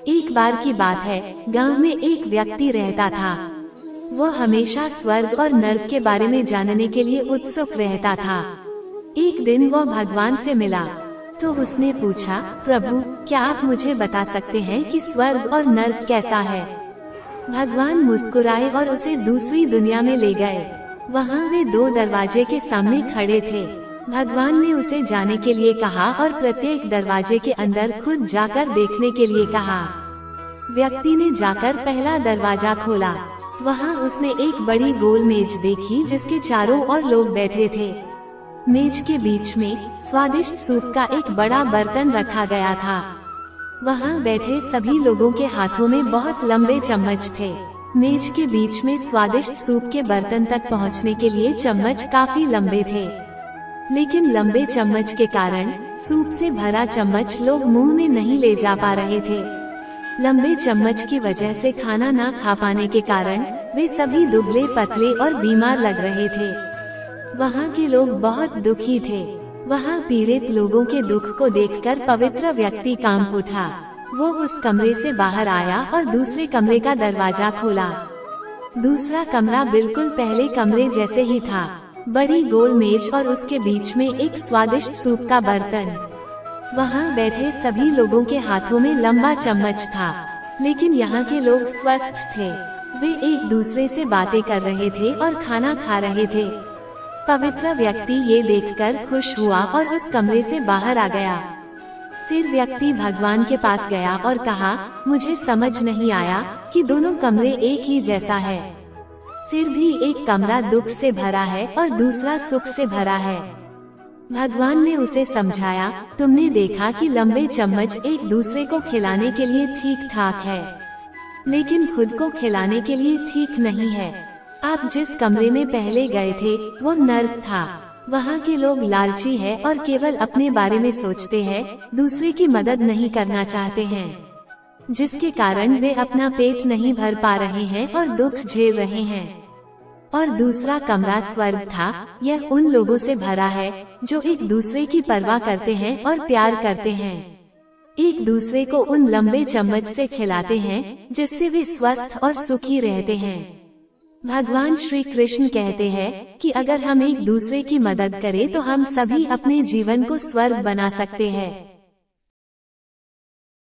एक बार की बात है, गांव में एक व्यक्ति रहता था। वह हमेशा स्वर्ग और नर्क के बारे में जानने के लिए उत्सुक रहता था। एक दिन वह भगवान से मिला तो उसने पूछा, प्रभु, क्या आप मुझे बता सकते हैं कि स्वर्ग और नर्क कैसा है? भगवान मुस्कुराए और उसे दूसरी दुनिया में ले गए। वहाँ वे दो दरवाजे के सामने खड़े थे। भगवान ने उसे जाने के लिए कहा और प्रत्येक दरवाजे के अंदर खुद जाकर देखने के लिए कहा। व्यक्ति ने जाकर पहला दरवाजा खोला। वहाँ उसने एक बड़ी गोल मेज देखी जिसके चारों ओर लोग बैठे थे। मेज के बीच में स्वादिष्ट सूप का एक बड़ा बर्तन रखा गया था। वहाँ बैठे सभी लोगों के हाथों में बहुत लंबे चम्मच थे। मेज के बीच में स्वादिष्ट सूप के बर्तन तक पहुँचने के लिए चम्मच काफी लंबे थे, लेकिन लंबे चम्मच के कारण सूप से भरा चम्मच लोग मुंह में नहीं ले जा पा रहे थे। लंबे चम्मच की वजह से खाना ना खा पाने के कारण वे सभी दुबले पतले और बीमार लग रहे थे। वहाँ के लोग बहुत दुखी थे। वहाँ पीड़ित लोगों के दुख को देखकर पवित्र व्यक्ति कांप उठा। वो उस कमरे से बाहर आया और दूसरे कमरे का दरवाजा खोला। दूसरा कमरा बिल्कुल पहले कमरे जैसे ही था। बड़ी गोल मेज और उसके बीच में एक स्वादिष्ट सूप का बर्तन। वहाँ बैठे सभी लोगों के हाथों में लंबा चम्मच था, लेकिन यहाँ के लोग स्वस्थ थे। वे एक दूसरे से बातें कर रहे थे और खाना खा रहे थे। पवित्र व्यक्ति ये देखकर खुश हुआ और उस कमरे से बाहर आ गया। फिर व्यक्ति भगवान के पास गया और कहा, मुझे समझ नहीं आया कि दोनों कमरे एक ही जैसा है। फिर भी एक कमरा दुख से भरा है और दूसरा सुख से भरा है। भगवान ने उसे समझाया, तुमने देखा कि लंबे चम्मच एक दूसरे को खिलाने के लिए ठीक ठाक है, लेकिन खुद को खिलाने के लिए ठीक नहीं है। आप जिस कमरे में पहले गए थे वो नर्क था। वहाँ के लोग लालची है और केवल अपने बारे में सोचते हैं, दूसरे की मदद नहीं करना चाहते हैं, जिसके कारण वे अपना पेट नहीं भर पा रहे हैं और दुख झेल रहे हैं। और दूसरा कमरा स्वर्ग था। यह उन लोगों से भरा है जो एक दूसरे की परवाह करते हैं और प्यार करते हैं, एक दूसरे को उन लंबे चम्मच से खिलाते हैं जिससे वे स्वस्थ और सुखी रहते हैं। भगवान श्री कृष्ण कहते हैं कि अगर हम एक दूसरे की मदद करें तो हम सभी अपने जीवन को स्वर्ग बना सकते हैं।